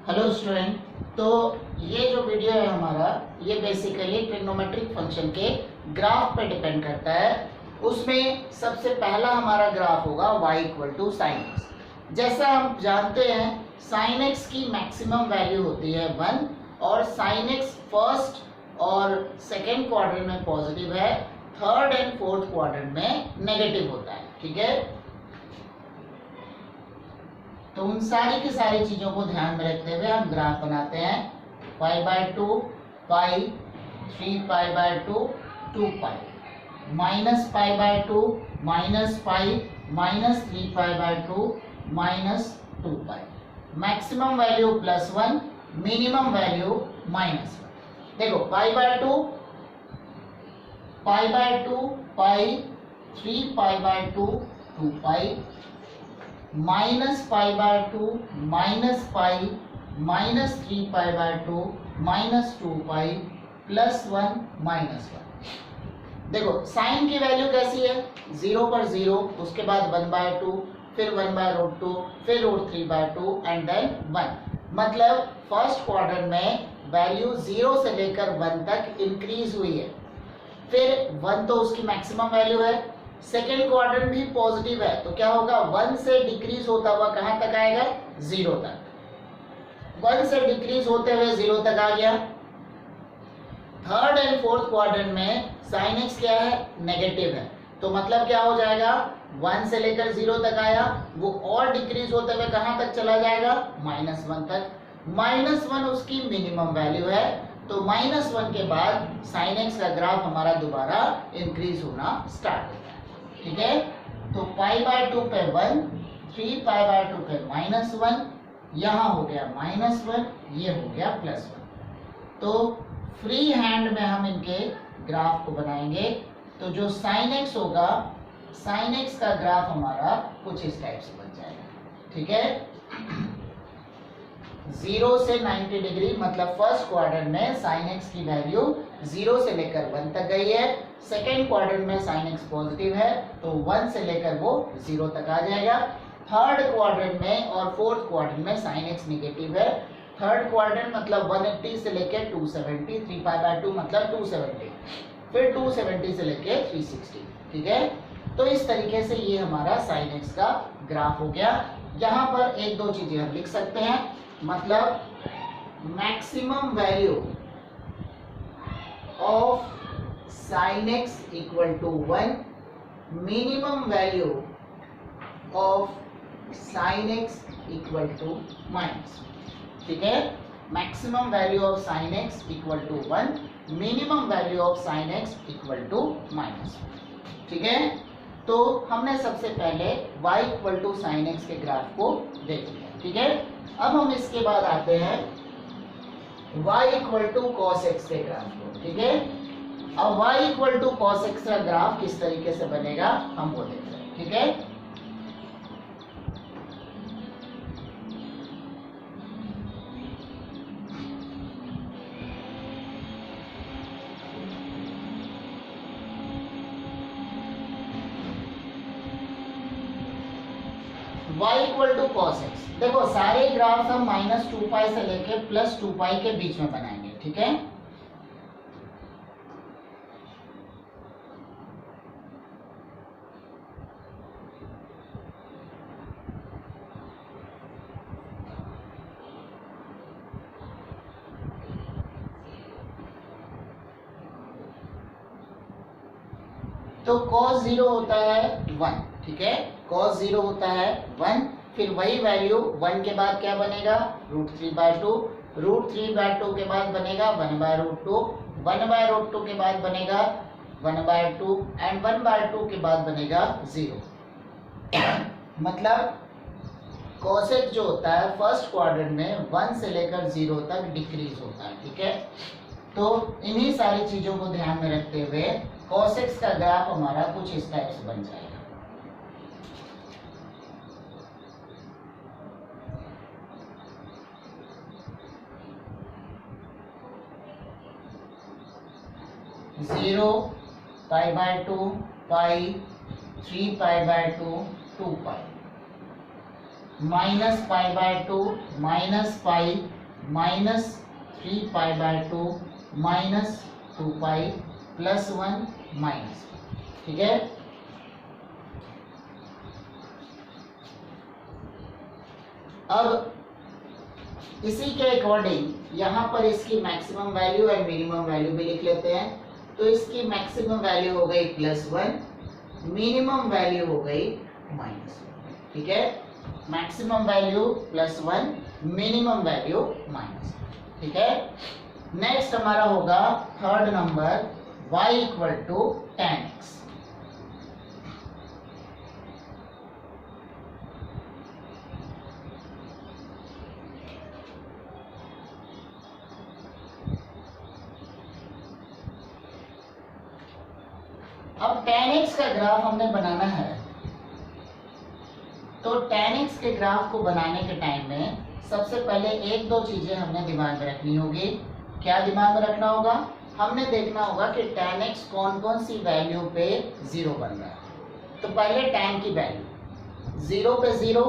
Hello student. तो ये जो वीडियो है हमारा, ये बेसिकली ट्रिग्नोमेट्रिक फंक्शन के ग्राफ पे डिपेंड करता है। उसमें सबसे पहला हमारा ग्राफ होगा y equal to sine x. जैसा हम जानते हैं साइन एक्स की मैक्सिमम वैल्यू होती है 1 और साइन एक्स फर्स्ट और सेकेंड क्वाड्रेंट में पॉजिटिव है, थर्ड एंड फोर्थ क्वाड्रेंट में नेगेटिव होता है। ठीक है, तो उन सारी की सारी चीजों को ध्यान में रखते हुए हम ग्राफ बनाते हैं। π/2 pi 3π/2 2π -π/2 -π -3π/2 -2π। Maximum value +1, minimum value -1। देखो π/2 पाई 3π/2 2π -π/2 -π -3π/2 -2π +1 -1। देखो साइन की वैल्यू कैसी है, 0 पर 0, उसके बाद 1/2, फिर 1/√2, फिर √3/2 एंड देन 1। मतलब फर्स्ट क्वाड्रेंट में वैल्यू 0 से लेकर 1 तक इंक्रीज हुई है। फिर 1 तो उसकी मैक्सिमम वैल्यू है, सेकेंड क्वाड्रेंट भी पॉजिटिव है, तो क्या होगा 1 से डिक्रीज होता हुआ कहां तक आएगा, 0 तक। 1 से डिक्रीज होते हुए 0 तक आ गया। थर्ड एंड फोर्थ क्वाड्रेंट में साइन एक्स क्या है, नेगेटिव है, तो मतलब क्या हो जाएगा 1 से लेकर 0 तक आया, वो और डिक्रीज होते हुए कहां तक चला जाएगा, -1 तक। -1 उसकी मिनिमम वैल्यू है, तो -1 के बाद साइन एक्स का ग्राफ हमारा दोबारा इंक्रीज होना स्टार्ट होता है। ठीक है, तो π/2 पे 1, 3π/2 पे -1, यहां हो गया -1, ये हो गया +1। तो फ्री हैंड में हम इनके ग्राफ को बनाएंगे। तो जो साइन एक्स होगा, साइन एक्स का ग्राफ हमारा कुछ इस टाइप से बन जाएगा। ठीक है, 0 से 90 डिग्री, मतलब फर्स्ट क्वाड्रेंट में साइन एक्स की वैल्यू 0 से लेकर 1 तक गई है, सेकेंड क्वाड्रेंट में साइन एक्स पॉजिटिव है, तो 1 से लेकर वो 0 तक आ जाएगा। थर्ड क्वाड्रेंट में और फोर्थ क्वाड्रेंट में साइन एक्स निगेटिव है। थर्ड क्वाड्रेंट मतलब 180 से लेकर 270, 3π/2 मतलब 270, फिर 270 से लेकर 360। ठीक है, तो इस तरीके से ये हमारा साइन एक्स का ग्राफ हो गया। यहाँ पर एक दो चीजें हम लिख सकते हैं, मतलब maximum value of sin x equal to 1, minimum value of sin x equal to -। ठीक है, maximum value of sin x equal to 1, minimum value of sin x equal to -। ठीक है, तो हमने सबसे पहले y equal to sin x के graph को देख लिया। ठीक है, अब हम इसके बाद आते हैं y equal to cos x के ग्राफ को। ठीक है, अब y equal to cos x का ग्राफ किस तरीके से बनेगा हम वो देख रहे हैं। ठीक है, y equal to cos x। देखो सारे ग्राफ हम -2π से लेके +2π के बीच में बनाएंगे। ठीक है, तो cos 0 होता है 1। ठीक है, cos 0 होता है 1, फिर वही वैल्यू 1 के बाद क्या बनेगा, √3/2, √3/2 के बाद बनेगा 1/√2, 1/√2 के बाद बनेगा 1/2 एंड 1/2 के बाद बनेगा 0। मतलब cos x जो होता है फर्स्ट क्वाड्रेंट में 1 से लेकर 0 तक डिक्रीज होता है। ठीक है, तो इन्हीं सारी चीजों को ध्यान में रखते हुए cos x का ग्राफ हमारा कुछ इस टाइप से बन जाएगा। Zero, π/2, pi, 3π/2, 2π। Minus pi by 2 minus pi minus 3 pi by 2 minus 2 pi plus 1 minus, ठीक है। अब इसी के अकॉर्डिंग यहाँ पर इसकी maximum value and minimum value भी लिख लेते हैं। तो इसकी मैक्सिमम वैल्यू हो गई +1, मिनिमम वैल्यू हो गई -1, ठीक है। मैक्सिमम वैल्यू +1, मिनिमम वैल्यू -1, ठीक है। नेक्स्ट हमारा होगा third number y = tan x। अब tan x का ग्राफ हमने बनाना है, तो tan x के ग्राफ को बनाने के टाइम में सबसे पहले एक दो चीजें हमने दिमाग में रखनी होगी। क्या दिमाग में रखना होगा? हमने देखना होगा कि tan x कौन कौन सी वैल्यू पे 0 बन रहा है। तो पहले tan की वैल्यू 0 पे 0,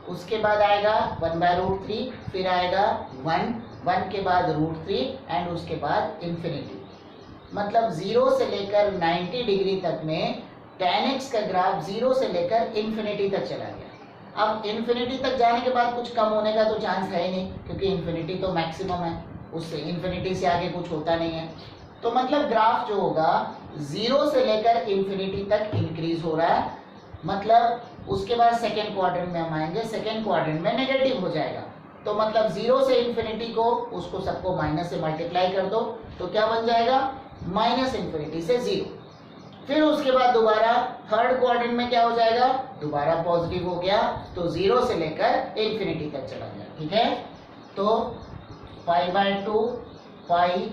उसके बाद आएगा 1/√3, फिर आएगा 1 के बाद √3 एंड उसके बाद इंफिनिटी। मतलब 0 से लेकर 90 डिग्री तक में tan x का ग्राफ 0 से लेकर इंफिनिटी तक चला गया। अब इंफिनिटी तक जाने के बाद कुछ कम होने का तो चांस है ही नहीं, क्योंकि इंफिनिटी तो मैक्सिमम है, उससे इंफिनिटी से आगे कुछ होता नहीं है। तो मतलब ग्राफ जो होगा 0 से लेकर इंफिनिटी तक इंक्रीज हो रहा है। मतलब उसके बाद सेकेंड क्वाड्रेंट में हम आएंगे, सेकेंड क्वाड्रेंट में नेगेटिव हो जाएगा। तो मतलब 0 से इंफिनिटी को उसको सबको माइनस से मल्टीप्लाई कर दो, तो क्या बन जाएगा? -इंफिनिटी से 0। फिर उसके बाद दोबारा थर्ड क्वाड्रेंट में क्या हो जाएगा? दोबारा पॉजिटिव हो गया, तो 0 से लेकर इंफिनिटी तक चला गया, ठीक है। तो π/2 pi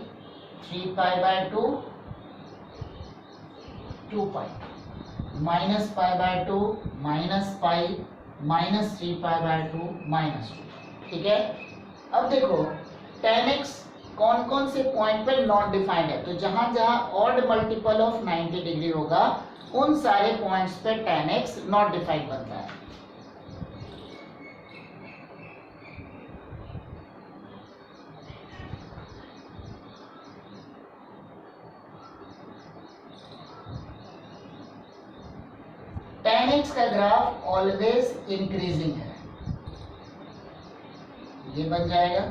3 π/2 2 pi minus π/2 minus pi minus 3 π/2 -2, ठीक है। अब देखो tan x कौन कौन से पॉइंट पे नॉट डिफाइंड है, तो जहां जहां ऑड मल्टीपल ऑफ 90 डिग्री होगा उन सारे पॉइंट्स पे tan x नॉट डिफाइंड बनता है। tan x का ग्राफ ऑलवेज इंक्रीजिंग है, ये बन जाएगा।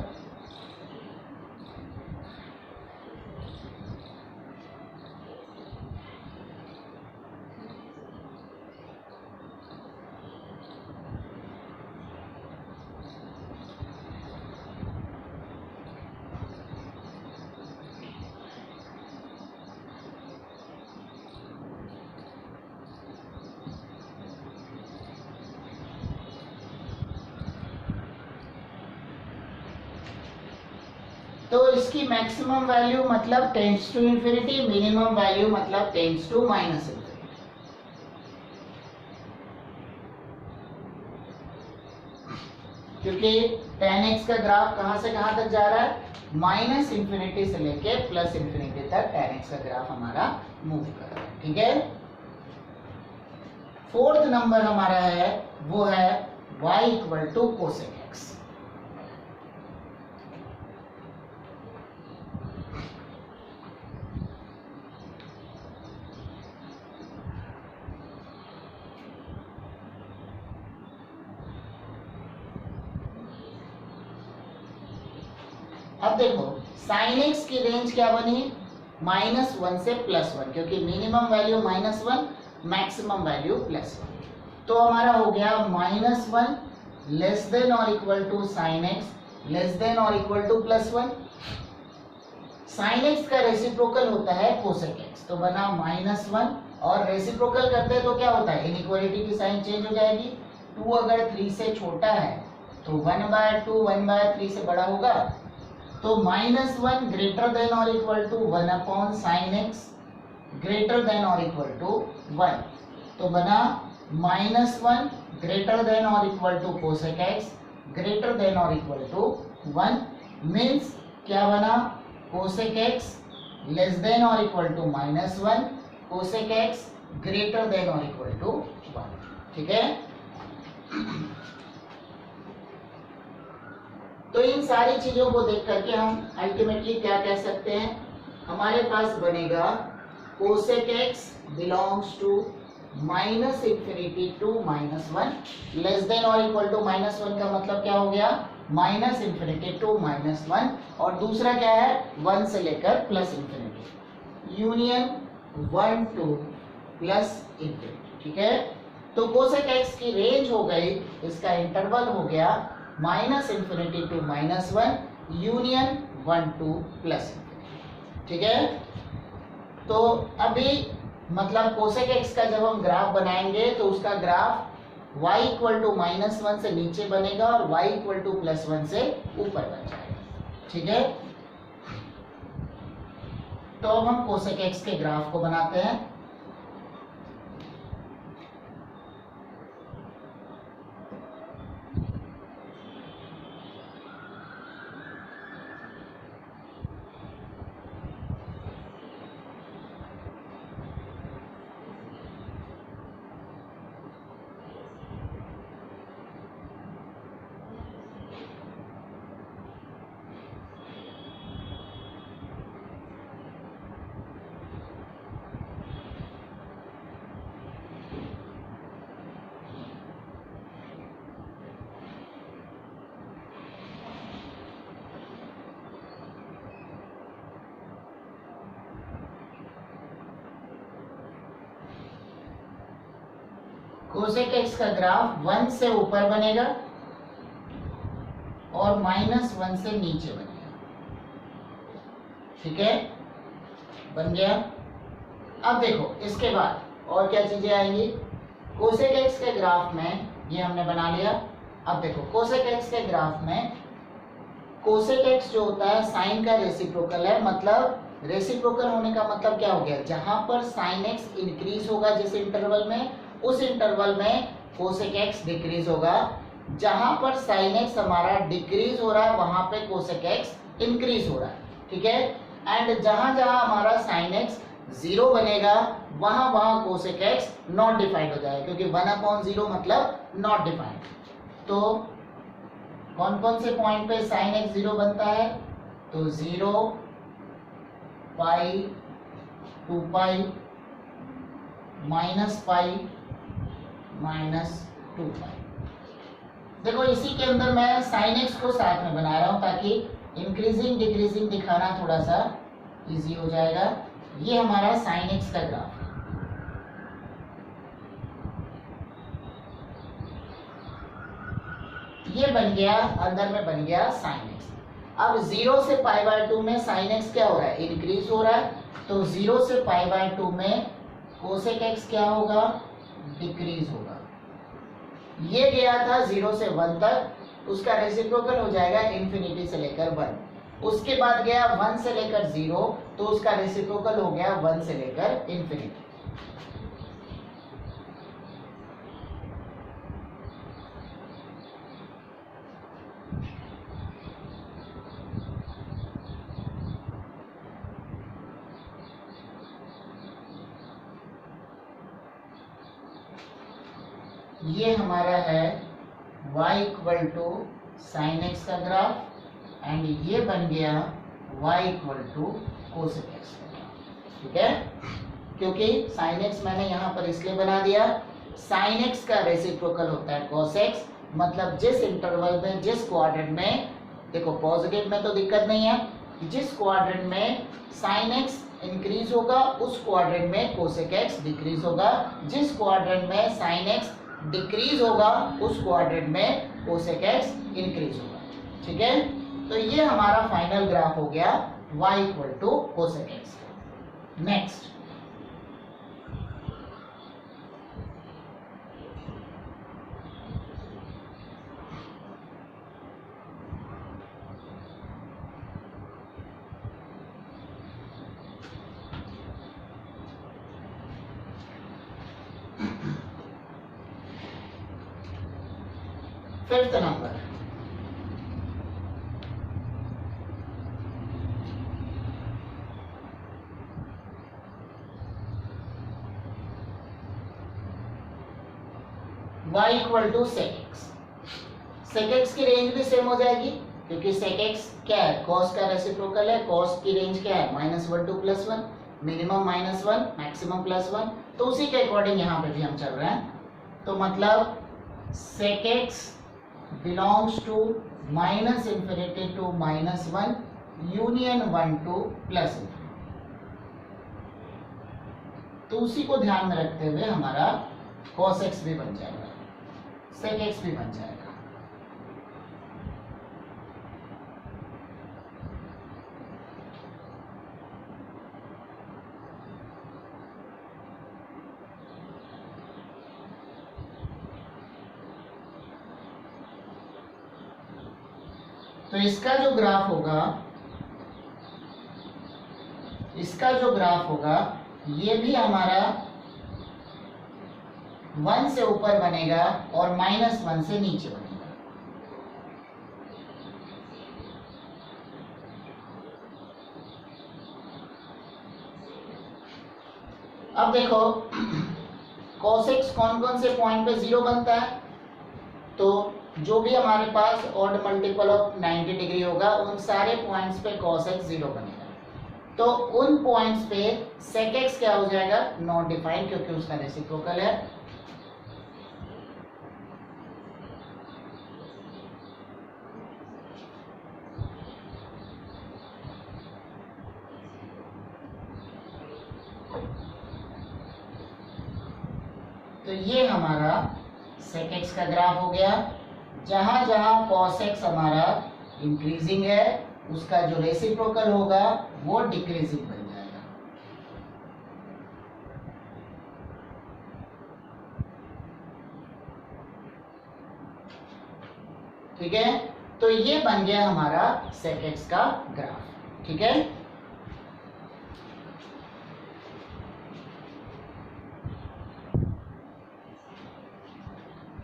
तो इसकी मैक्सिमम वैल्यू मतलब tends to infinity, minimum value मतलब टेंड्स टू माइनस इंफिनिटी। क्योंकि tan x का ग्राफ कहां से कहां तक जा रहा है? -इंफिनिटी से लेके +इंफिनिटी तक tan x का ग्राफ हमारा मूव कर रहा है, ठीक है। फोर्थ नंबर हमारा है वो है y = cosec x। अब देखो sin x की रेंज क्या बनी? -1 से +1, क्योंकि मिनिमम वैल्यू -1, मैक्सिमम वैल्यू +1। तो हमारा हो गया -1 लेस देन और equal to sin x less than और इक्वल टू +1। sin x का रेसिप्रोकल होता है cosec x, तो बना -1, और रेसिप्रोकल करते हैं तो क्या होता है? इनइक्वालिटी की साइन चेंज हो जाएगी। 2 अगर 3 से छोटा है तो 1/2 1/3 से बड़ा होगा, तो -1 ग्रेटर देन और equal to 1/sin x greater than और इक्वल टू 1, तो बना -1 ग्रेटर देन और equal to cosec x greater than और इक्वल टू 1। मीन्स क्या बना? cosec x लेस देन और equal to -1, cosec x greater than और इक्वल टू 1, ठीक है। तो इन सारी चीजों को देख करके हम अल्टीमेटली क्या कह सकते हैं, हमारे पास बनेगा cosec x belongs to minus infinity to minus one, less than और इक्वल टू माइनस वन का मतलब क्या हो गया, minus infinity to minus one, और दूसरा क्या है, वन से लेकर plus infinity, union one to plus infinity. ठीक है, तो कोसेक एक्स की रेंज हो गई, इसका इंटरवल हो गया minus infinity to minus one, union one to plus infinity. ठीक है, तो अभी मतलब कोसेक एक्स का जब हम ग्राफ बनाएंगे तो उसका graph y equal to minus one से नीचे बनेगा और y equal to plus one से ऊपर बन जाएगा। ठीक है, तो अब हम कोसेक एक्स के ग्राफ को बनाते हैं। कोसेक एक्स का ग्राफ वन से ऊपर बनेगा और माइनस वन से नीचे बनेगा। ठीक है, बन गया। अब देखो इसके बाद और क्या चीजें आएंगी, कोसेक एक्स के ग्राफ में ये हमने बना लिया। अब देखो कोसेक एक्स के ग्राफ में कोसेक एक्स जो होता है साइन का रेसिप्रोकल है, मतलब रेसिप्रोकल होने का मतलब क्या हो गया, जहां पर साइन एक्स इंक्रीज होगा जिस इंटरवल में, उस इंटरवल में कोसेक एक्स डिक्रीज होगा। जहां पर साइन एक्स हमारा डिक्रीज हो रहा है वहां पे कोसेक एक्स इंक्रीज हो रहा है। ठीक है, एंड जहां जहां हमारा साइन एक्स जीरो बनेगा वहां वहां कोसेक एक्स नॉट डिफाइंड हो जाएगा, क्योंकि 1/0 मतलब नॉट डिफाइंड। तो कौन कौन से पॉइंट पे साइन एक्स जीरो बनता है, तो 0, पाई, 2 पाई, माइनस पाई, माइनस 2 पाई। देखो इसी के अंदर मैं साइन एक्स को साथ में बना रहा हूं ताकि इंक्रीजिंग डिक्रीजिंग दिखाना थोड़ा सा इजी हो जाएगा। ये हमारा साइन एक्स का ग्राफ है। ये बन गया, अंदर में बन गया साइन एक्स। अब 0 से π/2 में साइन एक्स क्या हो रहा है, इंक्रीज हो रहा है, तो 0 से π/2 में कोसेक एक्स क्या होगा, डिक्रीज होगा। ये गया था 0 से 1 तक, उसका रेसिप्रोकल हो जाएगा इंफिनिटी से लेकर 1। उसके बाद गया 1 से लेकर 0, तो उसका रेसिप्रोकल हो गया 1 से लेकर इंफिनिटी। ये हमारा है y equal to sine x का ग्राफ, एंड ये बन गया y equal to cosec x का ग्राफ। ठीक है, क्योंकि साइन एक्स मैंने यहाँ पर इसलिए बना दिया, साइन एक्स का रेसिप्रोकल होता है cos x, मतलब जिस इंटरवल में, जिस क्वाड्रेंट में, देखो पॉजिटिव में तो दिक्कत नहीं है, जिस क्वाड्रेंट में साइन एक्स इंक्रीज होगा उस क्वाड्रेंट में कोसेक एक्स डिक्रीज होगा, जिस क्वाड्रेंट में साइन एक्स डिक्रीज होगा उस क्वाड्रेंट में कोसेक एक्स इंक्रीज होगा। ठीक है, तो ये हमारा फाइनल ग्राफ हो गया y equal to cosec x. Next, fifth number, y equal to sec x. Sec x की रेंज भी सेम हो जाएगी, क्योंकि sec x क्या है, cos का रेसिप्रोकल है, cos की रेंज क्या है -1 to +1, मिनिमम -1 मैक्सिमम +1, तो उसी के अकॉर्डिंग यहाँ पे भी हम चल रहे हैं। तो मतलब sec x belongs to -∞ to -1 union 1 to +∞। तो उसी को ध्यान में रखते हुए हमारा cos x भी बन जाएगा, sec x भी बन जाएगा। तो इसका जो ग्राफ होगा ये भी हमारा 1 से ऊपर बनेगा और -1 से नीचे बनेगा। अब देखो cos x कौन कौन से पॉइंट पे 0 बनता है, तो जो भी हमारे पास ऑड मल्टीपल ऑफ 90 डिग्री होगा उन सारे पॉइंट्स पे cos x 0 बनेगा। तो उन पॉइंट्स पे sec x क्या हो जाएगा, नॉट डिफाइंड, क्योंकि उसका रेसिप्रोकल है। तो ये हमारा sec x का ग्राफ हो गया। जहां जहां cos x हमारा इंक्रीजिंग है उसका जो रेसिप्रोकल होगा वो डिक्रीजिंग बन जाएगा। ठीक है, तो ये बन गया हमारा sec x का ग्राफ। ठीक है,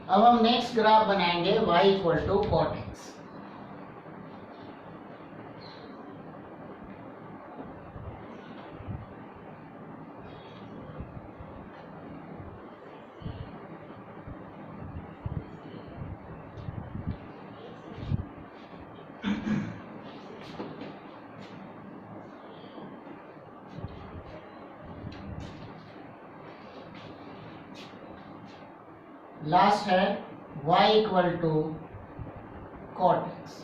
अब हम नेक्स्ट ग्राफ बनाएंगे y equal to cot x। Last है y equal to cot x।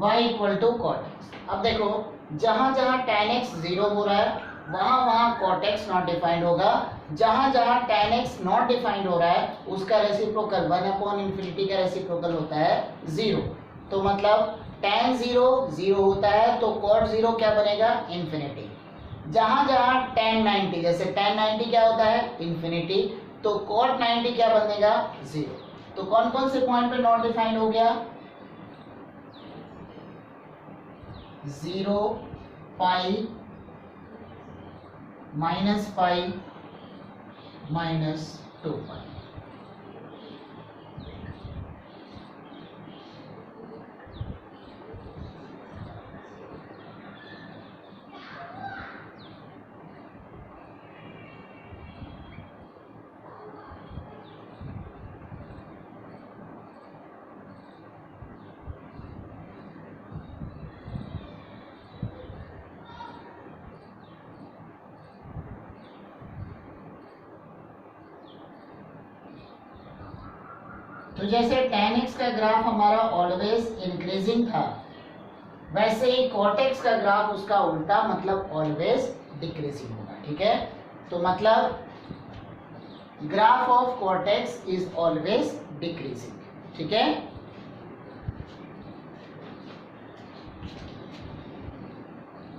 y equal to cot x। अब देखो जहां जहां tan x 0 हो रहा है वहां वहां cot x नॉट डिफाइंड होगा। जहां जहां tan x नॉट डिफाइंड हो रहा है उसका रेसिप्रोकल 1/∞ का रेसिप्रोकल होता है 0। तो मतलब tan 0 0 होता है तो cot 0 क्या बनेगा, इन्फिनिटी। जहां जहां tan 90, जैसे tan 90 क्या होता है, इन्फिनिटी, तो cot 90 क्या बनेगा, 0। तो कौन कौन से पॉइंट पे नॉट डिफाइंड हो गया, 0, पाई, -पाई, -2पाई। तो जैसे tan x का ग्राफ हमारा ऑलवेज इंक्रीजिंग था, वैसे ही cot x का ग्राफ उसका उल्टा मतलब ऑलवेज डिक्रीजिंग होगा। ठीक है, तो मतलब graph of cot x is always decreasing. ठीक है,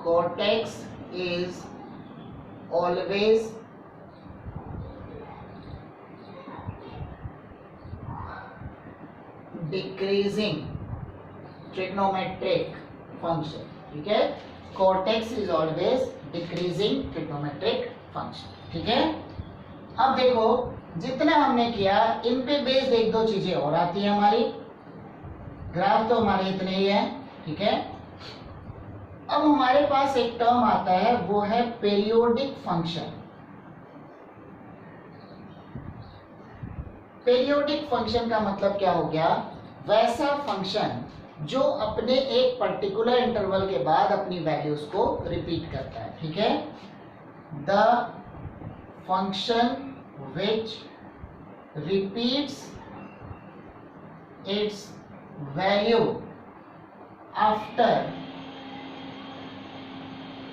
cot x is always decreasing trigonometric function। ठीक है, cot x is always decreasing trigonometric function। ठीक है, अब देखो जितना हमने किया इन पे बेस्ड एक दो चीजें और आती है हमारी। ग्राफ तो हमारे इतने ही है, ठीक है। अब हमारे पास एक टर्म आता है, वो है पीरियोडिक फंक्शन। पीरियोडिक फंक्शन का मतलब क्या हो गया? वैसा फंक्शन जो अपने एक पर्टिकुलर इंटरवल के बाद अपनी वैल्यूज को रिपीट करता है, ठीक है। The function which repeats it's value after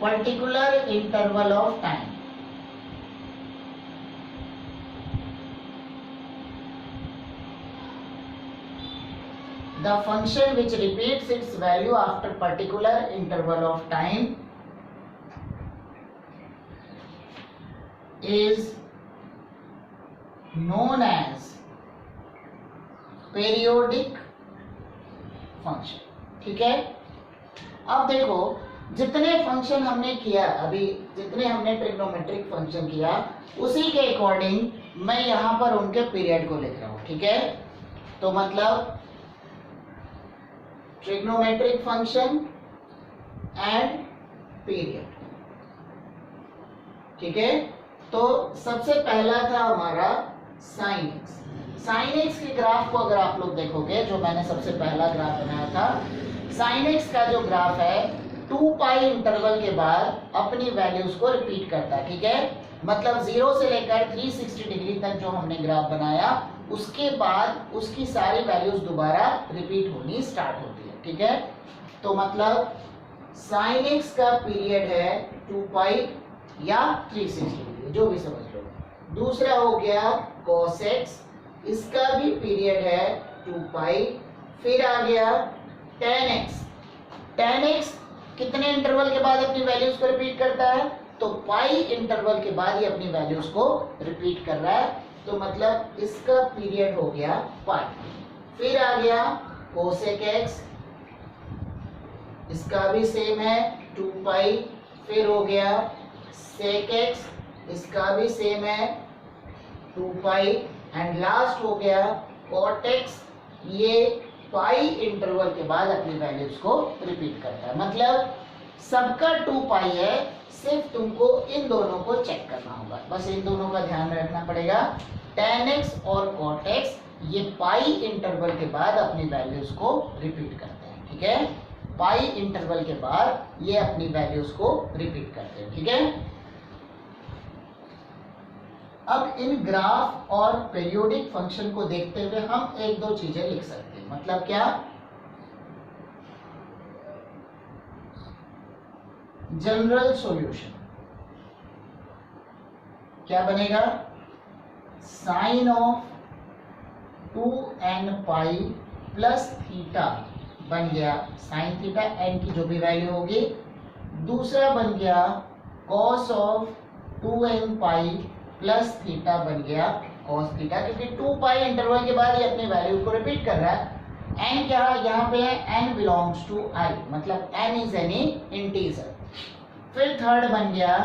particular interval of time. The function which repeats its value after particular interval of time is known as periodic function, ठीक है। अब देखो जितने फंक्शन हमने किया अभी, जितने हमने ट्रिग्नोमेट्रिक फंक्शन किया उसी के अकॉर्डिंग मैं यहां पर उनके पीरियड को लिख रहा हूं, ठीक है। तो मतलब ट्रिग्नोमेट्रिक फंक्शन एंड पीरियड, ठीक है। तो सबसे पहला था हमारा साइन एक्स। साइन एक्स के ग्राफ को अगर आप लोग देखोगे, जो मैंने सबसे पहला ग्राफ बनाया था, साइन एक्स का जो ग्राफ है 2 पाई इंटरवल के बाद अपनी वैल्यूज को रिपीट करता है, ठीक है। मतलब 0 से लेकर 360 डिग्री तक जो हमने ग्राफ बनाया उसके बाद उसकी सारी वैल्यूज दोबारा रिपीट होनी स्टार्ट होती है, ठीक है। तो मतलब साइन एक्स का पीरियड है 2 पाई या 360 डिग्री, जो भी समझ लो। दूसरा हो गया cos x, इसका भी पीरियड है 2 पाई। फिर आ गया tan x। tan x कितने इंटरवल के बाद अपनी वैल्यूज को रिपीट करता है? तो पाई इंटरवल के बाद ये अपनी वैल्यूज को रिपीट कर रहा है, तो मतलब इसका पीरियड हो गया पाई। फिर आ गया cosec x, इसका भी सेम है 2 पाई। फिर हो गया sec x, इसका भी सेम है 2 पाई। एंड लास्ट हो गया cot x, ये पाई इंटरवल के बाद अपनी वैल्यूज को रिपीट करता है। मतलब सबका 2 पाई है, सिर्फ तुमको इन दोनों को चेक करना होगा, बस इन दोनों का ध्यान रखना पड़ेगा। tan x और cot x ये पाई इंटरवल के बाद अपनी वैल्यूज को रिपीट करते हैं, ठीक है। पाई इंटरवल के बाद ये अपनी वैल्यूज को रिपीट करते हैं, ठीक है। अब इन ग्राफ और पीरियोडिक फंक्शन को देखते हुए हम एक दो चीजें लिख सकते हैं। मतलब क्या? जनरल सॉल्यूशन क्या बनेगा? Sine of 2n pi plus theta बन गया साइन थीटा, n की जो भी वैल्यू होगी। दूसरा बन गया cos of 2n pi plus theta बन गया cos थीटा, क्योंकि 2 पाई इंटरवल के बाद ये अपनी वैल्यू को रिपीट कर रहा है। n क्या यहाँ पे है? n बिलोंग्स टू i, मतलब n इज एनी इंटीजर। फिर थर्ड बन गया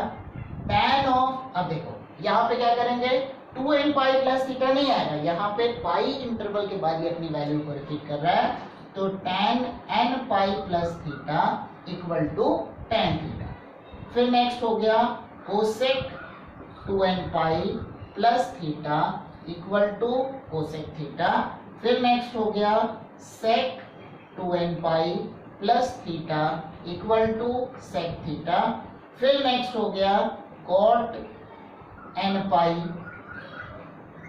tan ऑफ, अब देखो यहाँ पे क्या करेंगे, 2n पाई प्लस थीटा नहीं आएगा, यहाँ पे पाई इंटरवल के बाद ये अपनी वैल्यू को रिपीट कर रहा है, तो tan n pi plus theta equal to tan theta. फिर नेक्स्ट हो गया cosec 2n pi plus theta equal to cosec theta. फिर नेक्स्ट हो गया sec 2n pi plus theta equal to sec theta. फिर नेक्स्ट हो गया cot n pi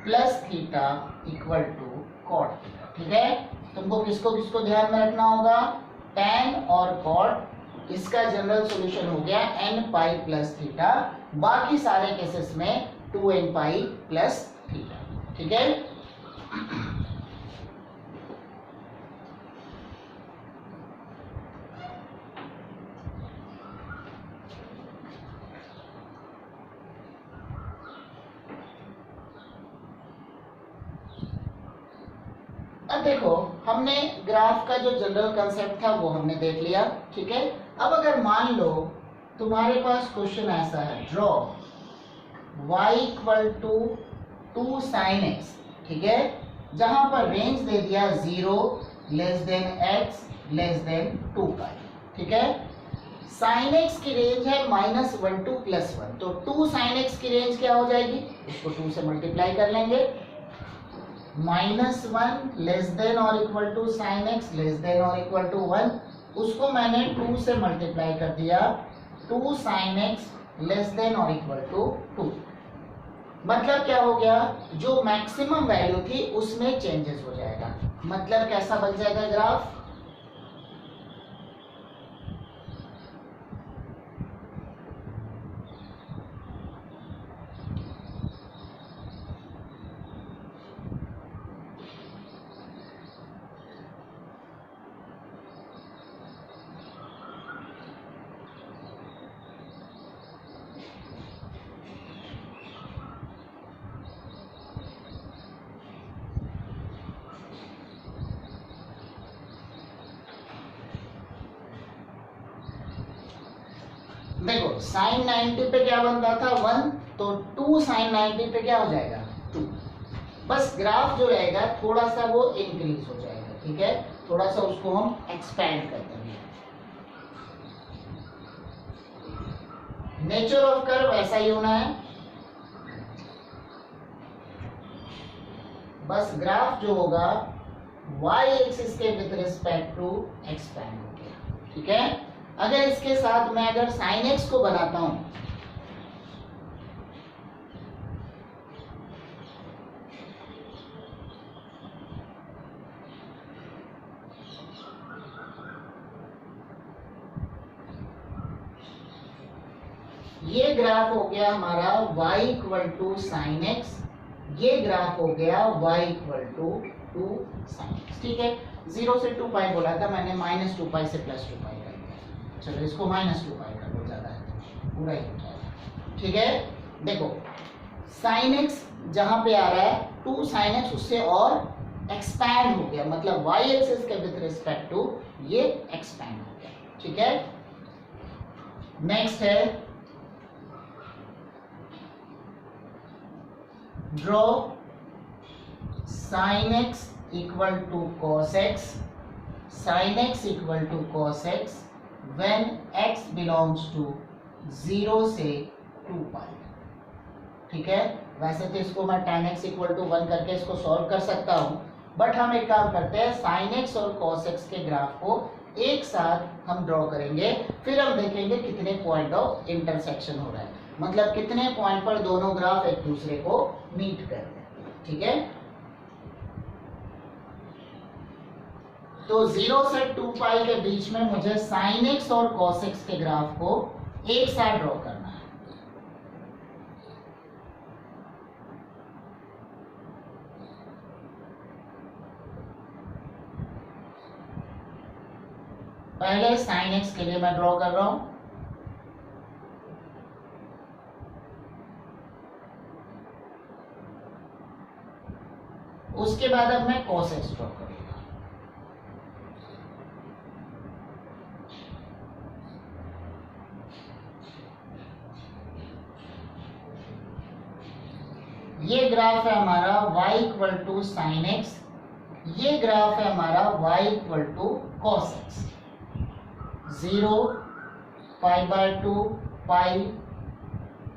plus theta equal to cot theta, ठीक है। तुमको किसको किसको ध्यान में रखना होगा? tan और कॉट, इसका जनरल सॉल्यूशन हो गया n पाई प्लस थीटा, बाकी सारे केसेस में 2n पाई प्लस थीटा, ठीक है। अब देखो हमने ग्राफ का जो जनरल कंसेप्ट था वो हमने देख लिया, ठीक है। अब अगर मान लो तुम्हारे पास क्वेश्चन ऐसा है, draw y equal to 2 sin x, ठीक है, जहां पर रेंज दे दिया 0 less than x less then 2 pi, ठीक है। sin x की रेंज है -1 to +1, तो 2 sin x की रेंज क्या हो जाएगी, उसको 2 से मल्टीप्लाई कर लेंगे, -1 लेस देन और equal to sin x less than और इक्वल टू 1, उसको मैंने 2 से मल्टीप्लाई कर दिया, 2 sin x लेस देन और इक्वल टू 2। मतलब क्या हो गया, जो मैक्सिमम वैल्यू थी उसमें चेंजेस हो जाएगा। मतलब कैसा बन जाएगा ग्राफ, देखो sin 90 पे क्या बनता था 1, तो 2 sin 90 पे क्या हो जाएगा 2। बस ग्राफ जो रहेगा थोड़ा सा वो इंक्रीज हो जाएगा, ठीक है, थोड़ा सा उसको हम एक्सपेंड कर देंगे। नेचर ऑफ कर्व ऐसा ही होना है, बस ग्राफ जो होगा y एक्सिस के विद रिस्पेक्ट टू एक्सपेंड हो गया, ठीक है। अगर इसके साथ मैं अगर sin x को बनाता हूं, ये ग्राफ हो गया हमारा y equal to sine x, ये ग्राफ हो गया y equal to 2 sin x, ठीक है। 0 से 2 पाई बोला था मैंने, -2 पाई से +2 पाई कर दिया, चलो इसको -2 पाई कर लो, ज़्यादा है तो पूरा ही हो जाएगा, ठीक है। देखो sin x जहाँ पे आ रहा है 2 sin x, उससे और एक्सपैंड हो गया, मतलब y एक्सिस के विद रिस्पेक्ट टू ये एक्सपैंड हो गया, ठीक है। नेक्स्ट है draw sin x equal to cos x, sin x equal to cos x when x belongs to 0 से 2 पाई, ठीक है। वैसे तो इसको मैं tan x इक्वल टू 1 करके इसको सॉल्व कर सकता हूँ, बट हम एक काम करते हैं, sin x और cos x के ग्राफ को एक साथ हम ड्रॉ करेंगे, फिर हम देखेंगे कितने पॉइंट ऑफ इंटरसेक्शन हो रहा है, मतलब कितने पॉइंट पर दोनों ग्राफ एक दूसरे को मीट कर रहे हैं, ठीक है। तो 0 से 2 पाई के बीच में मुझे sin x और cos x के ग्राफ को एक साथ ड्रॉ करना है। पहले sin x के लिए मैं ड्रॉ कर रहा हूं, उसके बाद अब मैं cos x ड्रॉ करूंगा। ये ग्राफ है हमारा y equal to sine x, ये ग्राफ है हमारा y equal to cos x। 0 pi by 2 pi,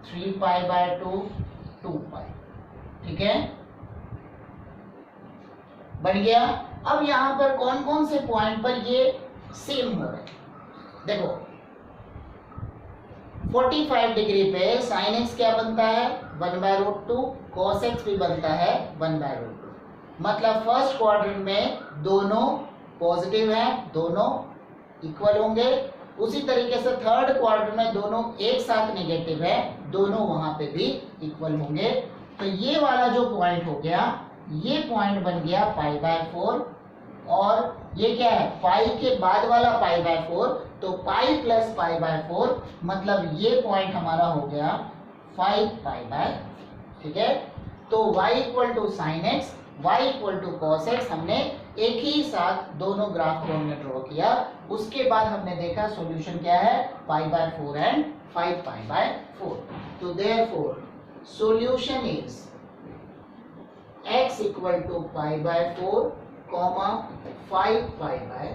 3 pi by 2 2 pi, ठीक है, बन गया। अब यहां पर कौन कौन से पॉइंट पर ये सेम हो रहा है, देखो 45 डिग्री पे sin x क्या बनता है 1/√2, cos x भी बनता है 1/√2, मतलब फर्स्ट क्वाड्रेंट में दोनों पॉजिटिव हैं, दोनों इक्वल होंगे। उसी तरीके से थर्ड क्वाड्रेंट में दोनों एक साथ नेगेटिव है, दोनों वहां पे भी इक्वल होंगे। तो ये वाला जो पॉइंट हो गया, ये पॉइंट बन गया π/4, और ये क्या है पाई के बाद वाला π/4, तो पाई प्लस π/4, मतलब ये पॉइंट हमारा हो गया 5π/4, ठीक है। तो y equal to sine x, y equal to cos x, हमने एक ही साथ दोनों ग्राफ को हमने ड्रॉ किया। उसके बाद हमने देखा सॉल्यूशन क्या है π/4 एंड 5π/4। तो therefore solution is x equal to pi by 4 comma 5 pi by,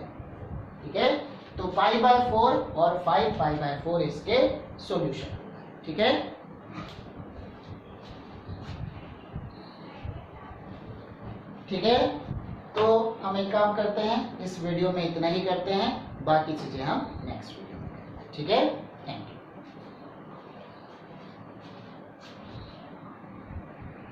ठीक है, तो पाई बाय 4 और 5 पाई बाय 4 इसके सॉल्यूशन, ठीक है। ठीक है, तो हम एक काम करते हैं, इस वीडियो में इतना ही करते हैं, बाकी चीजें हम नेक्स्ट वीडियो में करेंगे, ठीक है। Thank you.